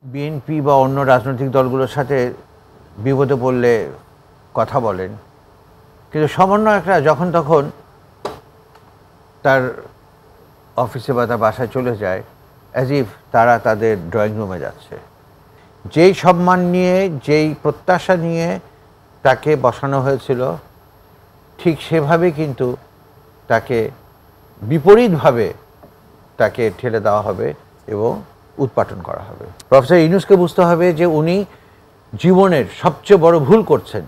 BNP বা অন্য রাজনৈতিক দলগুলোর সাথে বিপদে পড়লে কথা বলেন, কিন্তু সমন্বয়করা যখন তখন তার অফিসে বা তার বাসায় চলে যায়, অ্যাজ ইফ তারা তাদের ড্রয়িং রুমে যাচ্ছে। যেই সম্মান নিয়ে, যেই প্রত্যাশা নিয়ে তাকে বসানো হয়েছিল, ঠিক সেভাবে কিন্তু তাকে বিপরীতভাবে তাকে ঠেলে দেওয়া হবে এবং উৎপাটন করা হবে। প্রফেসর ইউনূসকে বুঝতে হবে যে উনি জীবনের সবচেয়ে বড় ভুল করছেন।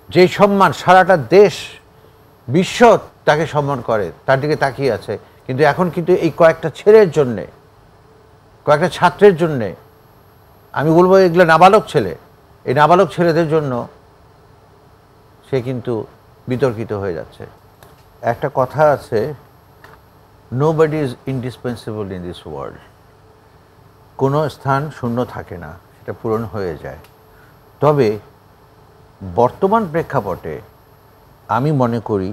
যে সম্মান সারাটা দেশ, বিশ্ব তাকে সম্মান করে, তার দিকে তাকিয়ে আছে, কিন্তু এখন কিন্তু এই কয়েকটা ছেলের জন্যে, কয়েকটা ছাত্রের জন্যে, আমি বলবো এগুলো নাবালক ছেলে, এই নাবালক ছেলেদের জন্য সে কিন্তু বিতর্কিত হয়ে যাচ্ছে। একটা কথা আছে, nobody is indispensable in this world. কোনো স্থান শূন্য থাকে না, সেটা পূরণ হয়ে যায়। তবে বর্তমান প্রেক্ষাপটে আমি মনে করি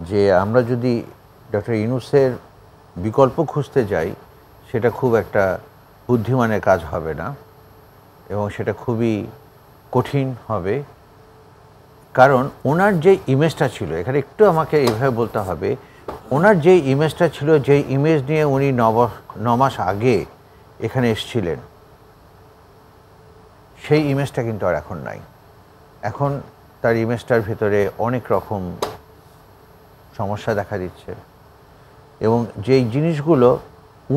যে আমরা যদি ডক্টর ইউনূসের বিকল্প খুঁজতে যাই, সেটা খুব একটা বুদ্ধিমানের কাজ হবে না এবং সেটা খুবই কঠিন হবে। কারণ ওনার যে ইমেজটা ছিল, এখানে একটু আমাকে এইভাবে বলতে হবে, ওনার যে ইমেজটা ছিল, যে ইমেজ নিয়ে উনি 9 মাস আগে এখানে এসেছিলেন, সেই ইমেজটা কিন্তু আর এখন নাই। এখন তার ইমেজটার ভেতরে অনেক রকম সমস্যা দেখা দিচ্ছে এবং যেই জিনিসগুলো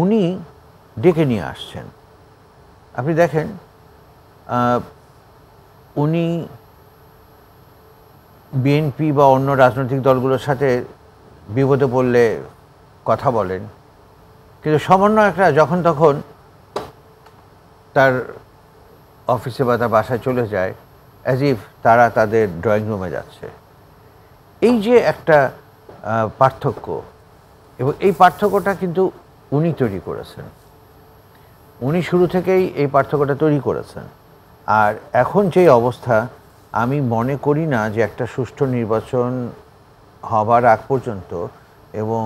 উনি ডেকে নিয়ে আসছেন, আপনি দেখেন, উনি বিএনপি বা অন্য রাজনৈতিক দলগুলোর সাথে বিপদে পড়লে কথা বলেন, কিন্তু সমন্বয়করা যখন তখন তার অফিসে বা তার বাসায় চলে যায়, অ্যাজ ইফ তারা তাদের ড্রয়িং রুমে যাচ্ছে। এই যে একটা পার্থক্য, এবং এই পার্থক্যটা কিন্তু উনি তৈরি করেছেন, উনি শুরু থেকেই এই পার্থক্যটা তৈরি করেছেন। আর এখন যে অবস্থা, আমি মনে করি না যে একটা সুষ্ঠু নির্বাচন হবার আগ পর্যন্ত, এবং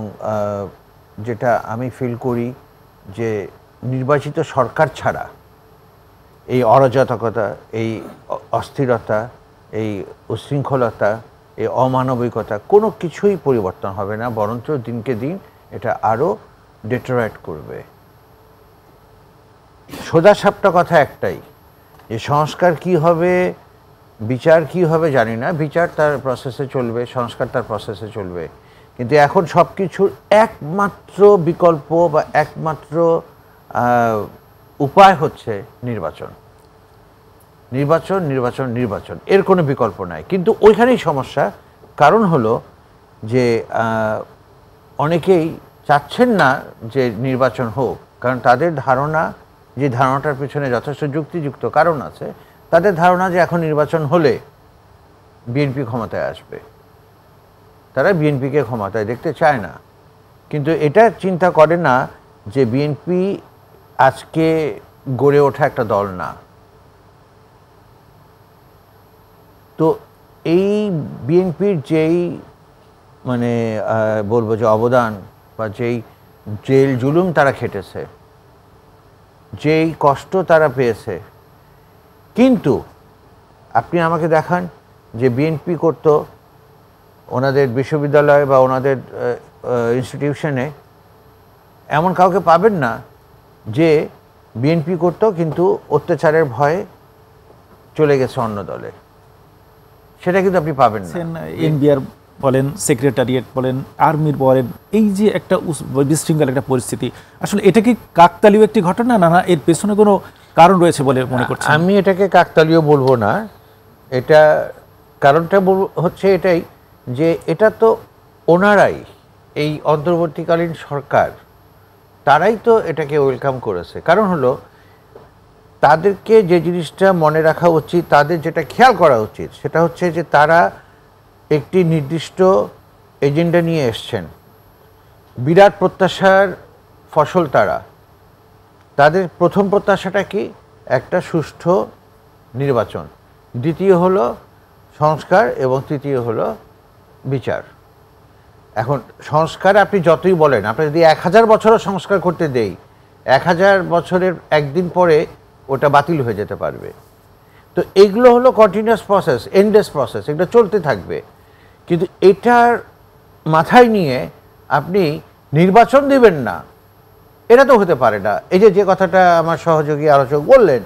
যেটা আমি ফিল করি যে নির্বাচিত সরকার ছাড়া এই অরাজকতা, এই অস্থিরতা, এই উচ্ছৃঙ্খলতা, এই অমানবিকতা কোনো কিছুই পরিবর্তন হবে না, বরঞ্চ দিনকে দিন এটা আরও ডেটোরেট করবে। সোজাসাপটা কথা একটাই, যে সংস্কার কি হবে, বিচার কি হবে জানি না, বিচার তার প্রসেসে চলবে, সংস্কার তার প্রসেসে চলবে, কিন্তু এখন সব কিছুর একমাত্র বিকল্প বা একমাত্র উপায় হচ্ছে নির্বাচন, নির্বাচন, নির্বাচন, নির্বাচন, এর কোনো বিকল্প নাই। কিন্তু ওইখানেই সমস্যা, কারণ হলো যে অনেকেই চাচ্ছেন না যে নির্বাচন হোক, কারণ তাদের ধারণা, যে ধারণাটার পিছনে যথেষ্ট যুক্তিযুক্ত কারণ আছে, তাদের ধারণা যে এখন নির্বাচন হলে বিএনপি ক্ষমতায় আসবে, তারা বিএনপিকে ক্ষমতায় দেখতে চায় না। কিন্তু এটা চিন্তা করে না যে বিএনপি আজকে গড়ে ওঠা একটা দল না। তো এই বিএনপির যেই মানে বলবো যে অবদান, বা যেই জেল জুলুম তারা খেটেছে, যেই কষ্ট তারা পেয়েছে, কিন্তু আপনি আমাকে দেখান যে বিএনপি করতো ওনাদের বিশ্ববিদ্যালয় বা ওনাদের ইনস্টিটিউশনে, এমন কাউকে পাবেন না যে বিএনপি করতো কিন্তু অত্যাচারের ভয়ে চলে গেছে অন্য দলে, সেটা কিন্তু আপনি পাবেন না। এনবিআর বলেন, সেক্রেটারিয়েট বলেন, আর্মির বলেন, এই যে একটা বিশৃঙ্খল একটা পরিস্থিতি, আসলে এটা কি কাকতালীয় একটি ঘটনা, না এর পেছনে কোনো কারণ রয়েছে বলে মনে করছেন? আমি এটাকে কাকতালীয় বলবো না, এটা কারণটা হচ্ছে এটাই যে এটা তো ওনারাই, এই অন্তর্বর্তীকালীন সরকার, তারাই তো এটাকে ওয়েলকাম করেছে। কারণ হলো তাদেরকে যে জিনিসটা মনে রাখা উচিত, তাদের যেটা খেয়াল করা উচিত, সেটা হচ্ছে যে তারা একটি নির্দিষ্ট এজেন্ডা নিয়ে এসছেন, বিরাট প্রত্যাশার ফসল তারা। তাদের প্রথম প্রত্যাশাটা কি? একটা সুষ্ঠু নির্বাচন, দ্বিতীয় হলো সংস্কার, এবং তৃতীয় হলো বিচার। এখন সংস্কার আপনি যতই বলেন, আপনি যদি 1000 বছরও সংস্কার করতে দেই, 1000 বছরের একদিন পরে ওটা বাতিল হয়ে যেতে পারবে। তো এইগুলো হলো কন্টিনিউয়াস প্রসেস, এন্ডলেস প্রসেস, এটা চলতে থাকবে। কিন্তু এটার মাথায় নিয়ে আপনি নির্বাচন দিবেন না, এটা তো হতে পারে না। এই যে কথাটা আমার সহযোগী আলোচক বললেন,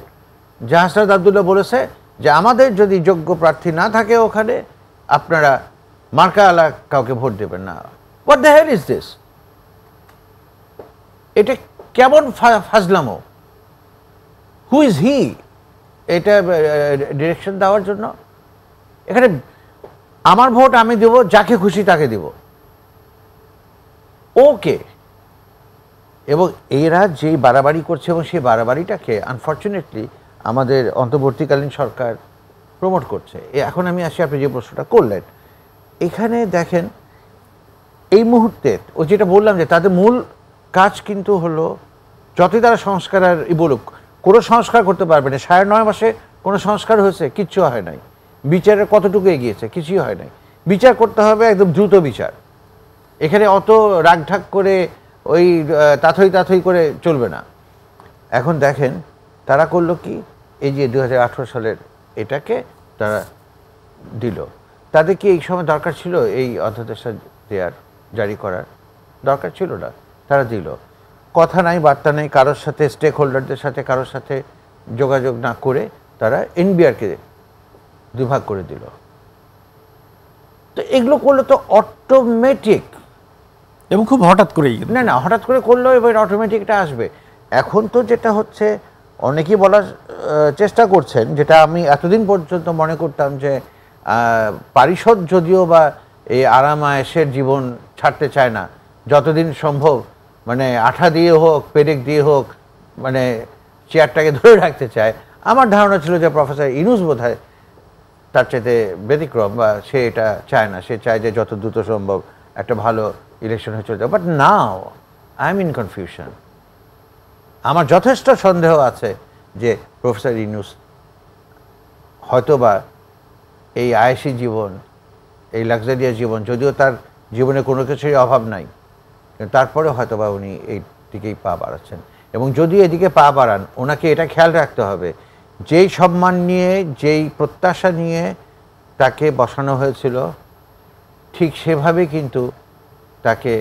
যে হাসনাত আব্দুল্লাহ বলেছে যে আমাদের যদি যোগ্য প্রার্থী না থাকে ওখানে, আপনারা মার্কা আলা কাউকে ভোট দেবেন না। What the hell is this? এটা কেমন ফাজলামো? হু ইজ হি এটা ডিরেকশন দেওয়ার জন্য? এখানে আমার ভোট আমি দেব, যাকে খুশি তাকে দেব, ওকে। এবং এরা যেই বাড়াবাড়ি করছে, এবং সেই বাড়াবাড়িটাকে আনফর্চুনেটলি আমাদের অন্তর্বর্তীকালীন সরকার প্রমোট করছে। এখন আমি আসি, আপনি যে প্রশ্নটা করলেন, এখানে দেখেন এই মুহূর্তে ও যেটা বললাম যে তাদের মূল কাজ কিন্তু হলো, যতই তারা সংস্কার আর বলুক, কোনো সংস্কার করতে পারবে না। 9.5 মাসে কোনো সংস্কার হয়েছে? কিচ্ছু হয় নাই। বিচারের কতটুকু এগিয়েছে? কিছুই হয় নাই। বিচার করতে হবে একদম দ্রুত বিচার। এখানে অত রাগঢাক করে ওই তাথই করে চলবে না। এখন দেখেন তারা করলো কি, এই যে 2018 সালের এটাকে তারা দিল। তাদের কি এই সময় দরকার ছিল এই অধ্যাদেশটা জারি করার? দরকার ছিল না, তারা দিল। কথা নাই, বার্তা নেই, কারোর সাথে, স্টেক হোল্ডারদের সাথে কারোর সাথে যোগাযোগ না করে তারা এনবিআরকে দুভাগ করে দিল। তো এগুলো করলে তো অটোমেটিক, এবং খুব হঠাৎ করেই, না হঠাৎ করে করলেও এবার অটোমেটিক এটা আসবে। এখন তো যেটা হচ্ছে, অনেকেই বলার চেষ্টা করছেন, যেটা আমি এতদিন পর্যন্ত মনে করতাম যে পারিষদ যদিও বা এই আরাম আয়েশের জীবন ছাড়তে চায় না, যতদিন সম্ভব মানে আঠা দিয়ে হোক, পেরেক দিয়ে হোক, মানে চেয়ারটাকে ধরে রাখতে চায়। আমার ধারণা ছিল যে প্রফেসর ইউনূস বোধহয় তার চাইতে ব্যতিক্রম, বা সে এটা চায় না। সে চায় যে যত দ্রুত সম্ভব একটা ভালো ইলেকশন হয়ে চলে যাবে। But now I am in confusion. আমার যথেষ্ট সন্দেহ আছে যে প্রফেসর ইউনূস হয়তোবা এই আয়েশি জীবন, এই লাক্সারিয়াস জীবন, যদিও তার জীবনে কোনো কিছুই অভাব নাই, কিন্তু তারপরে হয়তোবা উনি এই দিকেই পা বাড়াচ্ছেন। এবং যদি এদিকে পা বাড়ান, ওনাকে এটা খেয়াল রাখতে হবে, যেই সম্মান নিয়ে, যেই প্রত্যাশা নিয়ে তাকে বসানো হয়েছিল, ঠিক সেভাবে কিন্তু তাকে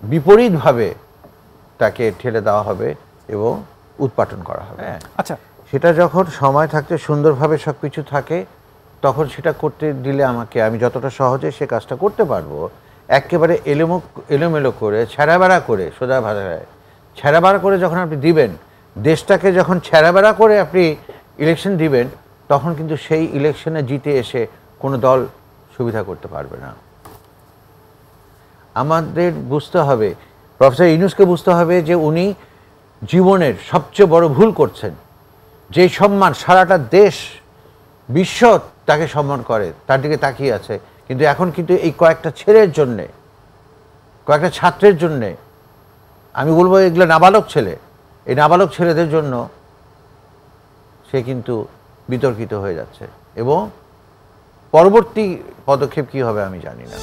বিপরীতভাবে তাকে ঠেলে দেওয়া হবে এবং উৎপাটন করা হবে। আচ্ছা, সেটা যখন সময় থাকতে সুন্দরভাবে সব কিছু থাকে, তখন সেটা করতে দিলে আমি যতটা সহজে সে কাজটা করতে পারবো, একেবারে এলোমেলো করে, ছেঁড়াবেড়া করে, সোজা ভাষায় ছেঁড়াবেড়া করে যখন আপনি দিবেন, দেশটাকে যখন ছেঁড়াবেড়া করে আপনি ইলেকশন দিবেন, তখন কিন্তু সেই ইলেকশনে জিতে এসে কোনো দল সুবিধা করতে পারবে না। আমাদের বুঝতে হবে, প্রফেসর ইউনূসকে বুঝতে হবে যে উনি জীবনের সবচেয়ে বড় ভুল করছেন। যে সম্মান সারাটা দেশ, বিশ্ব তাকে সম্মান করে, তার দিকে তাকিয়ে আছে, কিন্তু এখন কিন্তু এই কয়েকটা ছেলের জন্যে, কয়েকটা ছাত্রের জন্যে, আমি বলবো এগুলো নাবালক ছেলে, এই নাবালক ছেলেদের জন্য সে কিন্তু বিতর্কিত হয়ে যাচ্ছে। এবং পরবর্তী পদক্ষেপ কী হবে আমি জানি না।